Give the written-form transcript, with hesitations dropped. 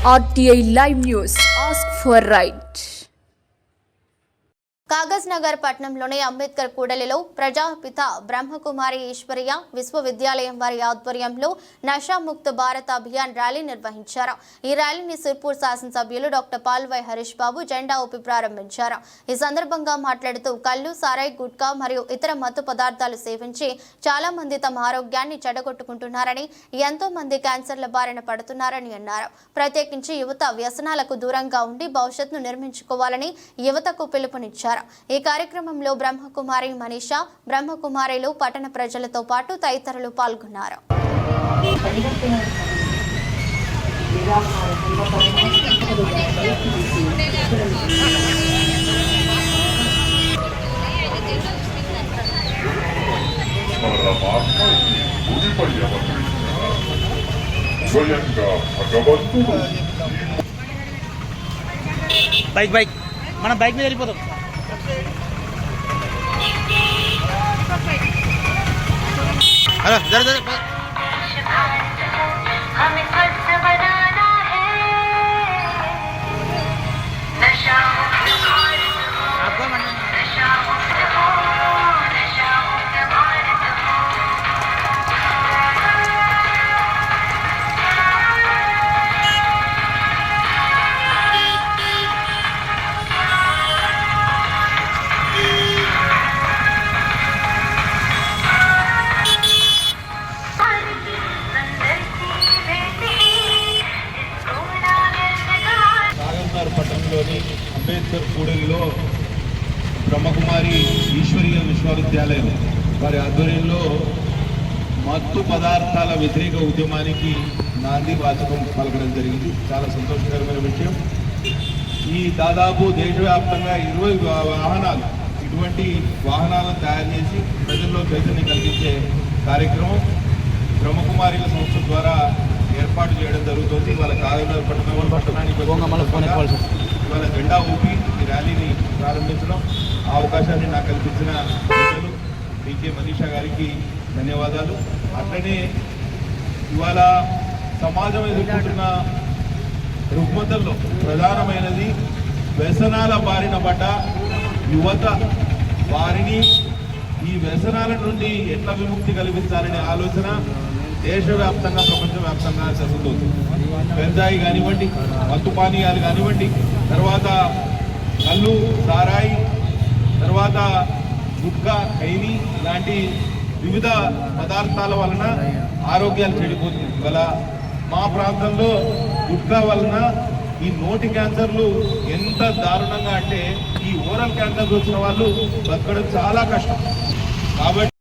RTI Live News. Ask for right. Kagaz Nagar పట్టణంలోని అంబేద్కర్ కూడలిలో ప్రజాపిత బ్రహ్మకుమారి ఈశ్వరీయ విశ్వవిద్యాలయం వారి ఆధ్వర్యంలో నషాముక్త భారత్ అభియాన్ ర్యాలీ నిర్వహించారు. ఈ ర్యాలీని సిర్పూర్ శాసనసభ్యులు డాక్టర్ పాల్వై హరీష్ బాబు జెండా ఊపి ప్రారంభించారు. ఈ సందర్భంగా మాట్లాడుతూ కళ్ళు, సారాయి, గుట్కా మరియు ఇతర మత్తు పదార్థాలు సేవించి చాలా మంది తమ ఆరోగ్యాన్ని చెడగొట్టుకుంటున్నారని, ఎంతో మంది క్యాన్సర్ల బారిన పడుతున్నారని అన్నారు. ప్రత్యేకించి యువత వ్యసనాలకు దూరంగా ఉండి భవిష్యత్తును నిర్మించుకోవాలని యువతకు పిలుపునిచ్చారు. ఈ కార్యక్రమంలో బ్రహ్మకుమారి మనీషా, బ్రహ్మకుమారిలు, పట్టణ ప్రజలతో పాటు తదితరులు పాల్గొన్నారు. బైక్ మనం బైక్ మీద వెళ్ళిపోతాం. హలో జర పట్టణంలోని అంబేద్కర్ కూడలిలో బ్రహ్మకుమారి ఈశ్వరీయ విశ్వవిద్యాలయం వారి ఆధ్వర్యంలో మత్తు పదార్థాల వ్యతిరేక ఉద్యమానికి నాంది వాచకం పలకడం జరిగింది. చాలా సంతోషకరమైన విషయం. ఈ దాదాపు దేశవ్యాప్తంగా 20 వాహనాలు, ఇటువంటి వాహనాలను తయారు చేసి ప్రజల్లో చైతన్యం కలిగించే కార్యక్రమం బ్రహ్మకుమారిల సంస్థ ద్వారా ఏర్పాటు చేయడం జరుగుతుంది. వాళ్ళ కాగజ్ పట్టణానికి ఇవాళ జెండా ఊపి ఈ ర్యాలీని ప్రారంభించడం, ఆ అవకాశాన్ని నాకు కల్పించిన ప్రజలు పీకే మనీషా గారికి ధన్యవాదాలు. అట్లనే ఇవాళ సమాజం ఎదుర్కొంటున్న రుగ్మతల్లో ప్రధానమైనది వ్యసనాల బారిన పడ్డ యువత. వారిని ఈ వ్యసనాల నుండి ఎట్లా విముక్తి కల్పించాలనే ఆలోచన దేశవ్యాప్తంగా, ప్రపంచవ్యాప్తంగా జరుగుతుంది. గంజాయి కానివ్వండి, మత్తు పానీయాలు కానివ్వండి, తర్వాత కళ్ళు, సారాయి, తర్వాత గుట్కా, ఖైనీ లాంటి వివిధ పదార్థాల వలన ఆరోగ్యాలు చెడిపోతుంది. గల మా ప్రాంతంలో గుట్కా వలన ఈ నోటి క్యాన్సర్లు ఎంత దారుణంగా అంటే ఈ ఓరల్ క్యాన్సర్ వచ్చిన వాళ్ళు బతకడం చాలా కష్టం. కాబట్టి